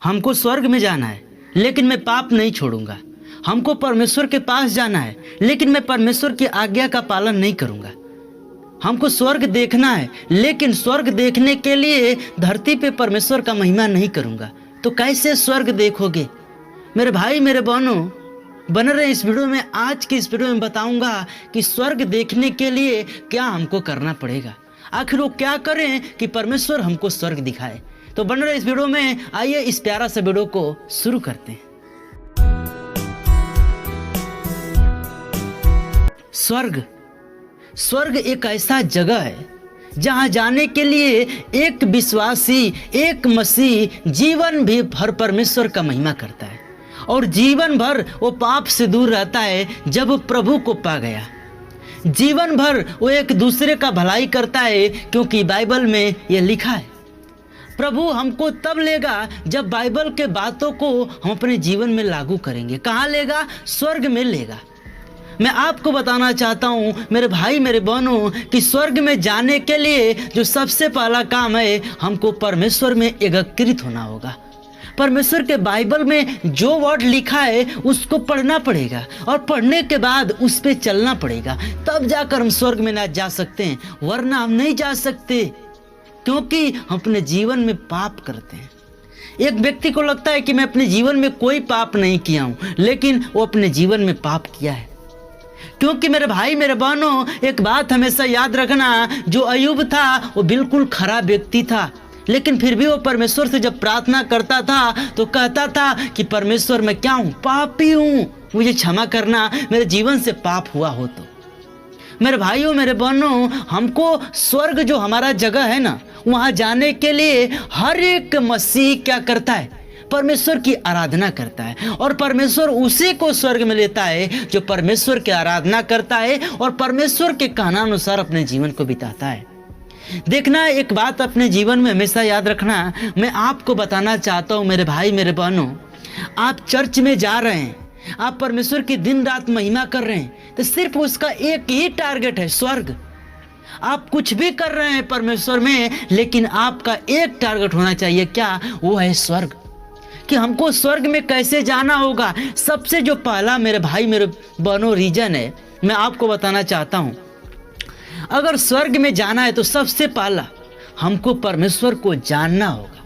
हमको स्वर्ग में जाना है, लेकिन मैं पाप नहीं छोड़ूंगा। हमको परमेश्वर के पास जाना है, लेकिन मैं परमेश्वर की आज्ञा का पालन नहीं करूंगा। हमको स्वर्ग देखना है, लेकिन स्वर्ग देखने के लिए धरती पे परमेश्वर का महिमा नहीं करूंगा। तो कैसे स्वर्ग देखोगे? मेरे भाई मेरे बहनों, बन रहे इस वीडियो में। आज की इस वीडियो में बताऊंगा कि स्वर्ग देखने के लिए क्या हमको करना पड़ेगा। आखिर वो क्या करें कि परमेश्वर हमको स्वर्ग दिखाए। तो बन रहे इस वीडियो में, आइए इस प्यारा सा वीडियो को शुरू करते हैं। स्वर्ग एक ऐसा जगह है जहां जाने के लिए एक विश्वासी, एक मसीह जीवन भी भर परमेश्वर का महिमा करता है और जीवन भर वो पाप से दूर रहता है। जब वो प्रभु को पा गया, जीवन भर वो एक दूसरे का भलाई करता है, क्योंकि बाइबल में ये लिखा है। प्रभु हमको तब लेगा जब बाइबल के बातों को हम अपने जीवन में लागू करेंगे। कहाँ लेगा? स्वर्ग में लेगा। मैं आपको बताना चाहता हूँ मेरे भाई मेरे बहनों कि स्वर्ग में जाने के लिए जो सबसे पहला काम है, हमको परमेश्वर में एकीकृत होना होगा। परमेश्वर के बाइबल में जो वर्ड लिखा है उसको पढ़ना पड़ेगा और पढ़ने के बाद उस पर चलना पड़ेगा। तब जाकर हम स्वर्ग में ना जा सकते हैं, वरना हम नहीं जा सकते, क्योंकि हम अपने जीवन में पाप करते हैं। एक व्यक्ति को लगता है कि मैं अपने जीवन में कोई पाप नहीं किया हूँ, लेकिन वो अपने जीवन में पाप किया है। क्योंकि मेरे भाई मेरे बहनों, एक बात हमेशा याद रखना, जो अय्यूब था वो बिल्कुल खराब व्यक्ति था, लेकिन फिर भी वो परमेश्वर से जब प्रार्थना करता था तो कहता था कि परमेश्वर मैं क्या हूँ? पापी हूँ, मुझे क्षमा करना, मेरे जीवन से पाप हुआ हो। तो मेरे भाइयों मेरे बहनों, हमको स्वर्ग जो हमारा जगह है ना, वहाँ जाने के लिए हर एक मसीह क्या करता है? परमेश्वर की आराधना करता है, और परमेश्वर उसी को स्वर्ग में लेता है जो परमेश्वर की आराधना करता है और परमेश्वर के कहनानुसार अपने जीवन को बिताता है। देखना, एक बात अपने जीवन में हमेशा याद रखना, मैं आपको बताना चाहता हूँ मेरे भाई मेरे बहनों, आप चर्च में जा रहे हैं, आप परमेश्वर की दिन रात महिमा कर रहे हैं, तो सिर्फ उसका एक ही टारगेट है, स्वर्ग। आप कुछ भी कर रहे हैं परमेश्वर में, लेकिन आपका एक टारगेट होना चाहिए, क्या? वो है स्वर्ग। कि हमको स्वर्ग में कैसे जाना होगा? सबसे जो पहला मेरे भाई मेरे बहनों रीजन है, मैं आपको बताना चाहता हूं। अगर स्वर्ग में जाना है तो सबसे पहला हमको परमेश्वर को जानना होगा।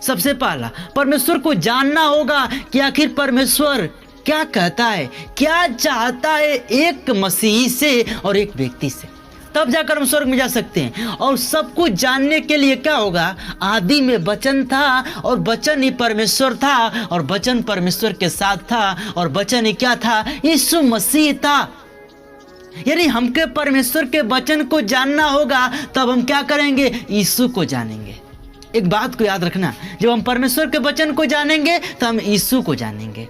सबसे पहला परमेश्वर को जानना होगा कि आखिर परमेश्वर क्या कहता है, क्या चाहता है एक मसीही से और एक व्यक्ति से। तब जाकर हम स्वर्ग में जा सकते हैं। और सब कुछ जानने के लिए क्या होगा? आदि में वचन था और वचन ही परमेश्वर था और वचन परमेश्वर के साथ था और वचन ही क्या था? यीशु मसीह था। यानी हमके परमेश्वर के वचन को जानना होगा, तब हम क्या करेंगे? यीशु को जानेंगे। एक बात को याद रखना, जब हम परमेश्वर के वचन को जानेंगे तो हम यीशु को जानेंगे।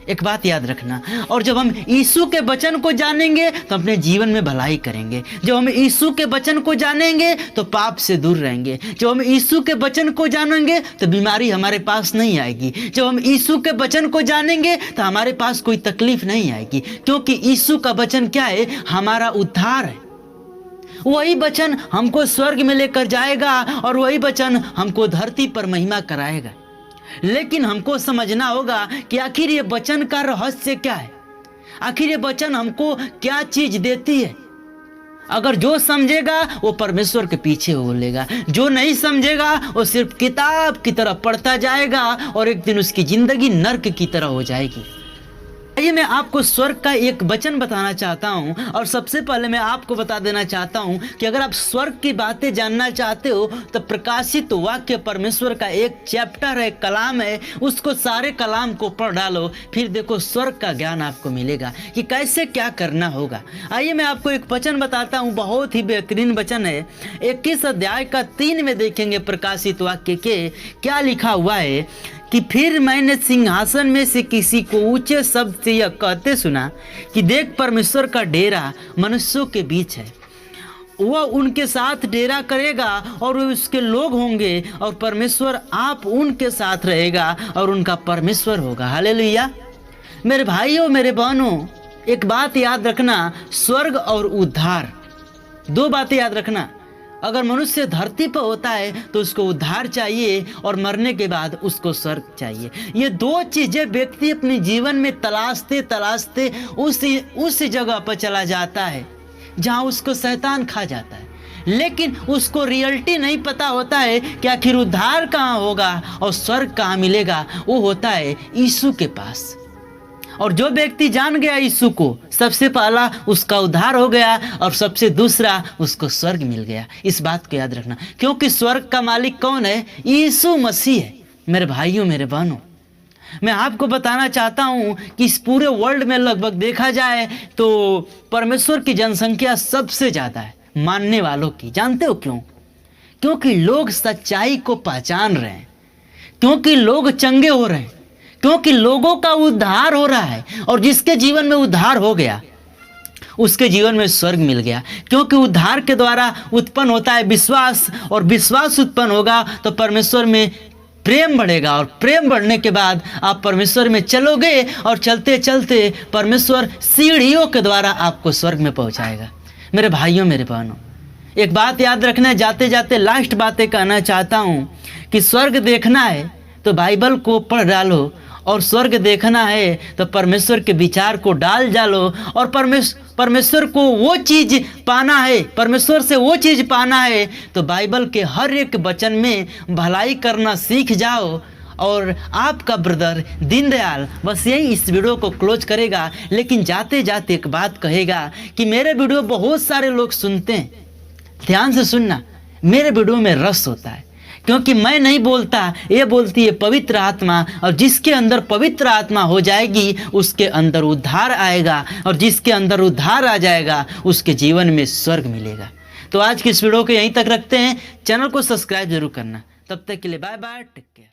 एक बात याद रखना, और जब हम यीशु के वचन को जानेंगे तो अपने जीवन में भलाई करेंगे। जब हम यीशु के वचन को जानेंगे तो पाप से दूर रहेंगे। जब हम यीशु के वचन को जानेंगे तो बीमारी हमारे पास नहीं आएगी। जब हम यीशु के वचन को जानेंगे तो हमारे पास कोई तकलीफ नहीं आएगी, क्योंकि यीशु का वचन क्या है? हमारा उद्धार है। वही वचन हमको स्वर्ग में लेकर जाएगा और वही वचन हमको धरती पर महिमा कराएगा। लेकिन हमको समझना होगा कि आखिर ये वचन का रहस्य क्या है, आखिर ये वचन हमको क्या चीज देती है। अगर जो समझेगा वो परमेश्वर के पीछे बोलेगा, जो नहीं समझेगा वो सिर्फ किताब की तरह पढ़ता जाएगा और एक दिन उसकी जिंदगी नर्क की तरह हो जाएगी। आइए मैं आपको स्वर्ग का एक वचन बताना चाहता हूं, और सबसे पहले मैं आपको बता देना चाहता हूं कि अगर आप स्वर्ग की बातें जानना चाहते हो तो प्रकाशित वाक्य परमेश्वर का एक चैप्टर है, कलाम है, उसको सारे कलाम को पढ़ डालो, फिर देखो स्वर्ग का ज्ञान आपको मिलेगा कि कैसे क्या करना होगा। आइए मैं आपको एक वचन बताता हूँ, बहुत ही बेहतरीन वचन है। 21 अध्याय का 3 में देखेंगे प्रकाशित वाक्य के क्या लिखा हुआ है कि फिर मैंने सिंहासन में से किसी को ऊंचे शब्द से यह कहते सुना कि देख, परमेश्वर का डेरा मनुष्यों के बीच है, वह उनके साथ डेरा करेगा और वे उसके लोग होंगे, और परमेश्वर आप उनके साथ रहेगा और उनका परमेश्वर होगा। हालेलुया। मेरे भाइयों मेरे बहनों, एक बात याद रखना, स्वर्ग और उद्धार, दो बातें याद रखना। अगर मनुष्य धरती पर होता है तो उसको उद्धार चाहिए और मरने के बाद उसको स्वर्ग चाहिए। ये दो चीजें व्यक्ति अपने जीवन में तलाशते तलाशते उस जगह पर चला जाता है जहां उसको शैतान खा जाता है, लेकिन उसको रियलिटी नहीं पता होता है कि आखिर उद्धार कहाँ होगा और स्वर्ग कहाँ मिलेगा। वो होता है यीशु के पास। और जो व्यक्ति जान गया यीशु को, सबसे पहला उसका उद्धार हो गया और सबसे दूसरा उसको स्वर्ग मिल गया। इस बात को याद रखना, क्योंकि स्वर्ग का मालिक कौन है? यीशु मसीह है। मेरे भाइयों मेरे बहनों, मैं आपको बताना चाहता हूं कि इस पूरे वर्ल्ड में लगभग देखा जाए तो परमेश्वर की जनसंख्या सबसे ज़्यादा है मानने वालों की। जानते हो क्यों? क्योंकि लोग सच्चाई को पहचान रहे हैं, क्योंकि लोग चंगे हो रहे हैं, क्योंकि लोगों का उद्धार हो रहा है। और जिसके जीवन में उद्धार हो गया उसके जीवन में स्वर्ग मिल गया, क्योंकि उद्धार के द्वारा उत्पन्न होता है विश्वास, और विश्वास उत्पन्न होगा तो परमेश्वर में प्रेम बढ़ेगा, और प्रेम बढ़ने के बाद आप परमेश्वर में चलोगे और चलते चलते परमेश्वर सीढ़ियों के द्वारा आपको स्वर्ग में पहुंचाएगा। मेरे भाइयों मेरे बहनों, एक बात याद रखना, जाते जाते लास्ट बातें कहना चाहता हूं कि स्वर्ग देखना है तो बाइबल को पढ़ डालो, और स्वर्ग देखना है तो परमेश्वर के विचार को डाल डालो, और परमेश्वर को वो चीज़ पाना है, परमेश्वर से वो चीज़ पाना है तो बाइबल के हर एक वचन में भलाई करना सीख जाओ। और आपका ब्रदर दीनदयाल बस यही इस वीडियो को क्लोज करेगा, लेकिन जाते जाते एक बात कहेगा कि मेरे वीडियो बहुत सारे लोग सुनते हैं, ध्यान से सुनना, मेरे वीडियो में रस होता है, क्योंकि मैं नहीं बोलता, ये बोलती है पवित्र आत्मा, और जिसके अंदर पवित्र आत्मा हो जाएगी उसके अंदर उद्धार आएगा, और जिसके अंदर उद्धार आ जाएगा उसके जीवन में स्वर्ग मिलेगा। तो आज की इस वीडियो को यहीं तक रखते हैं। चैनल को सब्सक्राइब जरूर करना। तब तक के लिए बाय बाय, टेक केयर।